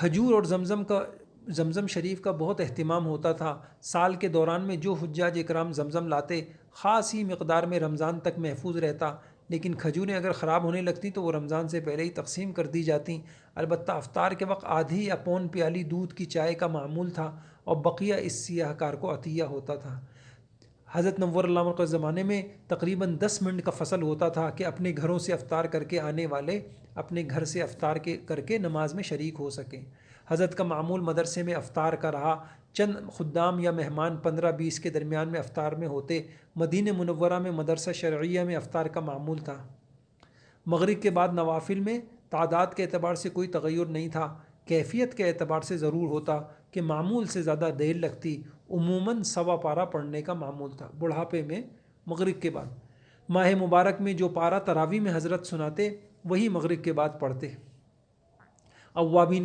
کھجور اور زمزم شریف کا بہت اہتمام ہوتا تھا۔ سال کے دوران میں جو حجاج اکرام زمزم لاتے خاص ہی مقدار میں رمضان تک محفوظ رہتا، لیکن کھجوریں اگر خراب ہونے لگتی تو وہ رمضان سے پہلے ہی تقسیم کر دی جاتیں۔ البتہ افطار کے وقت آدھی یا پون پیالی دودھ کی چائے کا معمول تھا اور بقیہ اس سیاہ کار کو عطیہ ہوتا تھا۔ حضرت نور اللہ مرقد کے زمانے میں تقریباً 10 منٹ کا فصل ہوتا تھا کہ اپنے گھروں سے افطار کر کے آنے والے اپنے گھر سے افطار کر کے نماز میں شریک ہو سکیں۔ حضرت کا معمول مدرسے میں افطار کا رہا۔ چند خدام یا مہمان 15-20 کے درمیان میں افطار میں ہوتے۔ مدینہ منورہ میں مدرسہ شرعیہ میں افطار کا معمول تھا۔ مغرب کے بعد نوافل میں تعداد کے اعتبار سے کوئی تغیر نہیں تھا، کیفیت کے اعتبار سے ضرور ہوتا کہ معمول سے زیادہ دیر لگتی۔ عموماً سوا پارہ پڑھنے کا معمول تھا۔ بڑھاپے میں مغرب کے بعد ماہ مبارک میں جو پارہ تراویح میں حضرت سناتے وہی مغرب کے بعد پڑھتے۔ اوابین